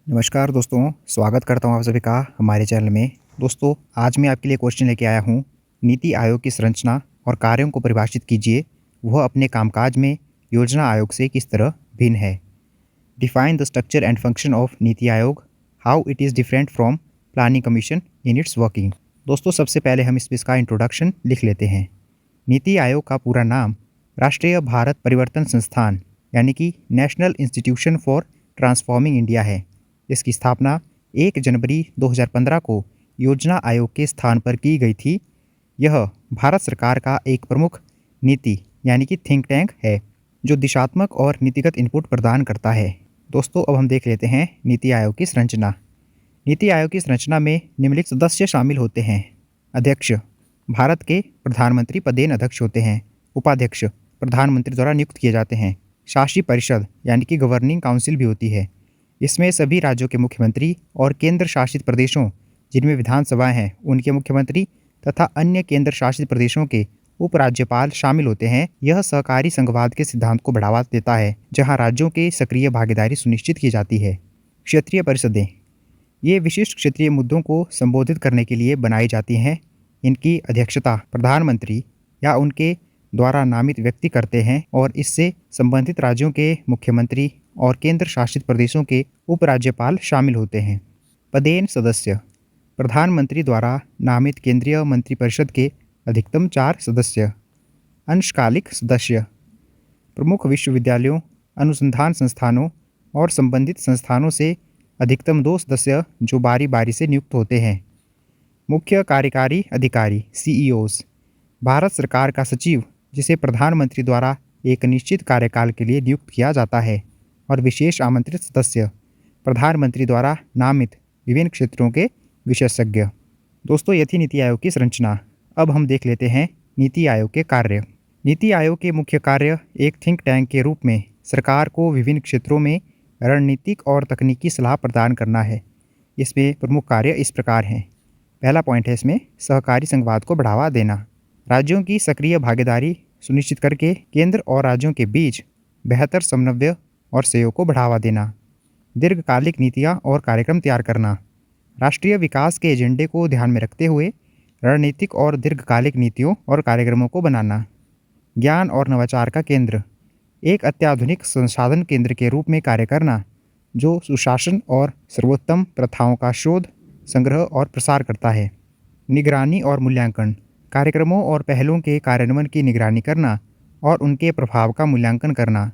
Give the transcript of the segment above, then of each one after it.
नमस्कार दोस्तों, स्वागत करता हूँ आप सभी का हमारे चैनल में। दोस्तों, आज मैं आपके लिए क्वेश्चन लेके आया हूँ। नीति आयोग की संरचना और कार्यों को परिभाषित कीजिए। वह अपने कामकाज में योजना आयोग से किस तरह भिन्न है। Define the structure and function of NITI Aayog, how it is different from planning commission in its working. दोस्तों, सबसे पहले हम इसका इंट्रोडक्शन लिख लेते हैं। नीति आयोग का पूरा नाम राष्ट्रीय भारत परिवर्तन संस्थान यानी कि national institution for transforming India है। इसकी स्थापना 1 जनवरी 2015 को योजना आयोग के स्थान पर की गई थी। यह भारत सरकार का एक प्रमुख नीति यानी कि थिंक टैंक है जो दिशात्मक और नीतिगत इनपुट प्रदान करता है। दोस्तों, अब हम देख लेते हैं नीति आयोग की संरचना। नीति आयोग की संरचना में निम्नलिखित सदस्य शामिल होते हैं। अध्यक्ष भारत के प्रधानमंत्री पदेन अध्यक्ष होते हैं। उपाध्यक्ष प्रधानमंत्री द्वारा नियुक्त किए जाते हैं। शासी परिषद यानी कि गवर्निंग काउंसिल भी होती है। इसमें सभी राज्यों के मुख्यमंत्री और केंद्र शासित प्रदेशों जिनमें विधानसभाएं हैं उनके मुख्यमंत्री तथा अन्य केंद्र शासित प्रदेशों के उपराज्यपाल शामिल होते हैं। यह सहकारी संघवाद के सिद्धांत को बढ़ावा देता है जहां राज्यों की सक्रिय भागीदारी सुनिश्चित की जाती है। क्षेत्रीय परिषदें ये विशिष्ट क्षेत्रीय मुद्दों को संबोधित करने के लिए बनाई जाती हैं। इनकी अध्यक्षता प्रधानमंत्री या उनके द्वारा नामित व्यक्ति करते हैं और इससे संबंधित राज्यों के मुख्यमंत्री और केंद्र शासित प्रदेशों के उपराज्यपाल शामिल होते हैं। पदेन सदस्य प्रधानमंत्री द्वारा नामित केंद्रीय मंत्रिपरिषद के अधिकतम 4 सदस्य। अंशकालिक सदस्य प्रमुख विश्वविद्यालयों, अनुसंधान संस्थानों और संबंधित संस्थानों से अधिकतम 2 सदस्य जो बारी बारी से नियुक्त होते हैं। मुख्य कार्यकारी अधिकारी CEOs भारत सरकार का सचिव जिसे प्रधानमंत्री द्वारा एक निश्चित कार्यकाल के लिए नियुक्त किया जाता है। और विशेष आमंत्रित सदस्य प्रधानमंत्री द्वारा नामित विभिन्न क्षेत्रों के विशेषज्ञ। दोस्तों, ये थी नीति आयोग की संरचना। अब हम देख लेते हैं नीति आयोग के कार्य। नीति आयोग के मुख्य कार्य एक थिंक टैंक के रूप में सरकार को विभिन्न क्षेत्रों में रणनीतिक और तकनीकी सलाह प्रदान करना है। इसमें प्रमुख कार्य इस प्रकार हैं। पहला पॉइंट है इसमें सहकारी संघवाद को बढ़ावा देना। राज्यों की सक्रिय भागीदारी सुनिश्चित करके केंद्र और राज्यों के बीच बेहतर समन्वय और सहयोग को बढ़ावा देना। दीर्घकालिक नीतियाँ और कार्यक्रम तैयार करना। राष्ट्रीय विकास के एजेंडे को ध्यान में रखते हुए रणनीतिक और दीर्घकालिक नीतियों और कार्यक्रमों को बनाना। ज्ञान और नवाचार का केंद्र एक अत्याधुनिक संसाधन केंद्र के रूप में कार्य करना जो सुशासन और सर्वोत्तम प्रथाओं का शोध, संग्रह और प्रसार करता है। निगरानी और मूल्यांकन कार्यक्रमों और पहलों के कार्यान्वयन की निगरानी करना और उनके प्रभाव का मूल्यांकन करना।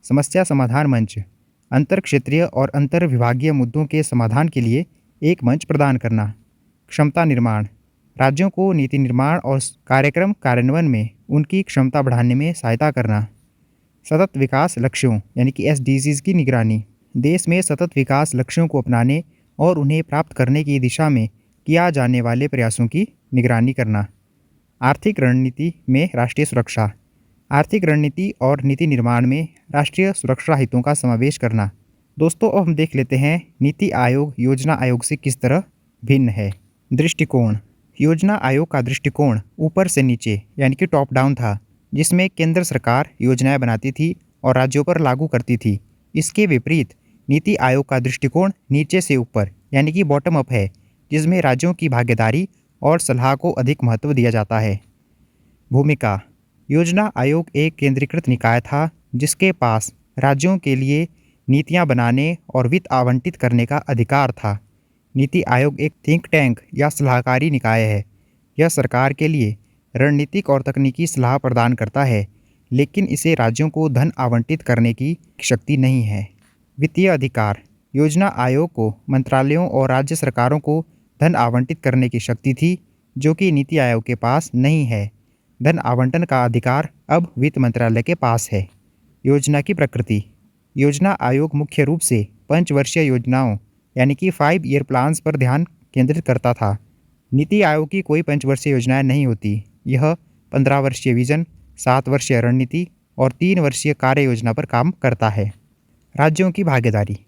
समस्या समाधान मंच अंतर क्षेत्रीय और अंतर विभागीय मुद्दों के समाधान के लिए एक मंच प्रदान करना। क्षमता निर्माण राज्यों को नीति निर्माण और कार्यक्रम कार्यान्वयन में उनकी क्षमता बढ़ाने में सहायता करना। सतत विकास लक्ष्यों यानी कि SDGs की निगरानी देश में सतत विकास लक्ष्यों को अपनाने और उन्हें प्राप्त करने की दिशा में किया जाने वाले प्रयासों की निगरानी करना। आर्थिक रणनीति में राष्ट्रीय सुरक्षा आर्थिक रणनीति और नीति निर्माण में राष्ट्रीय सुरक्षा हितों का समावेश करना। दोस्तों, अब हम देख लेते हैं नीति आयोग योजना आयोग से किस तरह भिन्न है। दृष्टिकोण योजना आयोग का दृष्टिकोण ऊपर से नीचे यानी कि टॉप डाउन था, जिसमें केंद्र सरकार योजनाएं बनाती थी और राज्यों पर लागू करती थी। इसके विपरीत नीति आयोग का दृष्टिकोण नीचे से ऊपर यानी कि बॉटम अप है, जिसमें राज्यों की भागीदारी और सलाह को अधिक महत्व दिया जाता है। भूमिका योजना आयोग एक केंद्रीकृत निकाय था जिसके पास राज्यों के लिए नीतियां बनाने और वित्त आवंटित करने का अधिकार था। नीति आयोग एक थिंक टैंक या सलाहकारी निकाय है। यह सरकार के लिए रणनीतिक और तकनीकी सलाह प्रदान करता है, लेकिन इसे राज्यों को धन आवंटित करने की शक्ति नहीं है। वित्तीय अधिकार योजना आयोग को मंत्रालयों और राज्य सरकारों को धन आवंटित करने की शक्ति थी, जो कि नीति आयोग के पास नहीं है। धन आवंटन का अधिकार अब वित्त मंत्रालय के पास है। योजना की प्रकृति योजना आयोग मुख्य रूप से पंचवर्षीय योजनाओं यानी कि 5 ईयर प्लान्स पर ध्यान केंद्रित करता था। नीति आयोग की कोई पंचवर्षीय योजनाएं नहीं होती। यह 15 वर्षीय विजन, 7 वर्षीय रणनीति और 3 वर्षीय कार्य योजना पर काम करता है। राज्यों की भागीदारी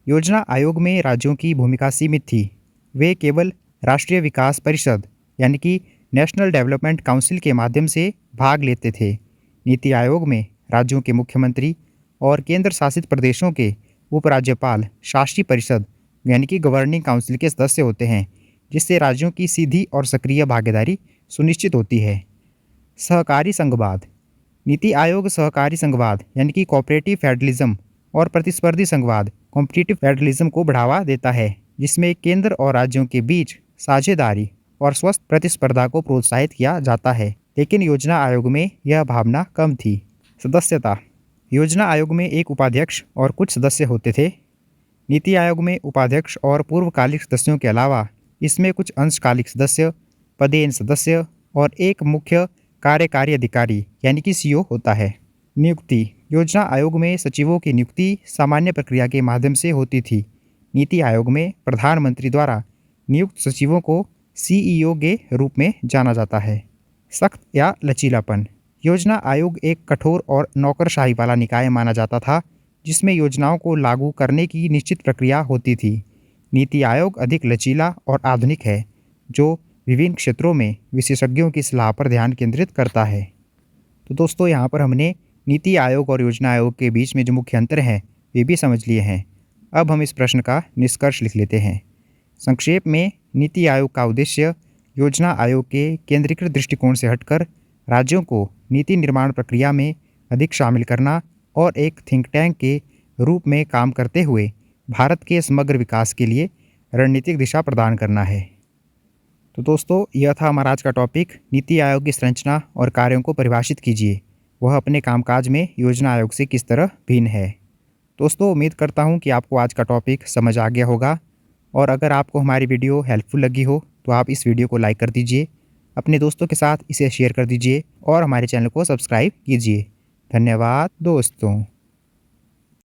योजना आयोग में राज्यों की भूमिका सीमित थी। वे केवल राष्ट्रीय विकास परिषद यानी कि नेशनल डेवलपमेंट काउंसिल के माध्यम से भाग लेते थे। नीति आयोग में राज्यों के मुख्यमंत्री और केंद्र शासित प्रदेशों के उपराज्यपाल, शासी परिषद यानी कि गवर्निंग काउंसिल के सदस्य होते हैं, जिससे राज्यों की सीधी और सक्रिय भागीदारी सुनिश्चित होती है। सहकारी संघवाद। नीति आयोग सहकारी संघवाद यानी कि कोऑपरेटिव फेडरलिज्म और प्रतिस्पर्धी संघवाद कॉम्पिटिटिव फेडरलिज्म को बढ़ावा देता है, जिसमें केंद्र और राज्यों के बीच साझेदारी और स्वस्थ प्रतिस्पर्धा को प्रोत्साहित किया जाता है। लेकिन योजना आयोग में यह भावना कम थी। सदस्यता। योजना आयोग में एक उपाध्यक्ष और कुछ सदस्य होते थे। नीति आयोग में उपाध्यक्ष और पूर्वकालिक सदस्यों के अलावा इसमें कुछ अंशकालिक सदस्य, पदेन सदस्य और एक मुख्य कार्यकारी अधिकारी यानी कि सीईओ होता है। नियुक्ति। योजना आयोग में सचिवों की नियुक्ति सामान्य प्रक्रिया के माध्यम से होती थी। नीति आयोग में प्रधानमंत्री द्वारा नियुक्त सचिवों को सीईओ के रूप में जाना जाता है। सख्त या लचीलापन। योजना आयोग एक कठोर और नौकरशाही वाला निकाय माना जाता था, जिसमें योजनाओं को लागू करने की निश्चित प्रक्रिया होती थी। नीति आयोग अधिक लचीला और आधुनिक है, जो विभिन्न क्षेत्रों में विशेषज्ञों की सलाह पर ध्यान केंद्रित करता है। तो दोस्तों, यहाँ पर हमने नीति आयोग और योजना आयोग के बीच में जो मुख्य अंतर हैं वे भी समझ लिए हैं। अब हम इस प्रश्न का निष्कर्ष लिख लेते हैं। संक्षेप में, नीति आयोग का उद्देश्य योजना आयोग के केंद्रीकृत दृष्टिकोण से हटकर राज्यों को नीति निर्माण प्रक्रिया में अधिक शामिल करना और एक थिंक टैंक के रूप में काम करते हुए भारत के समग्र विकास के लिए रणनीतिक दिशा प्रदान करना है। तो दोस्तों, यह था हमारा आज का टॉपिक। नीति आयोग की संरचना और कार्यों को परिभाषित कीजिए, वह अपने कामकाज में योजना आयोग से किस तरह भिन्न है। दोस्तों, उम्मीद करता हूँ कि आपको आज का टॉपिक समझ आ गया होगा, और अगर आपको हमारी वीडियो हेल्पफुल लगी हो तो आप इस वीडियो को लाइक कर दीजिए, अपने दोस्तों के साथ इसे शेयर कर दीजिए और हमारे चैनल को सब्सक्राइब कीजिए। धन्यवाद दोस्तों।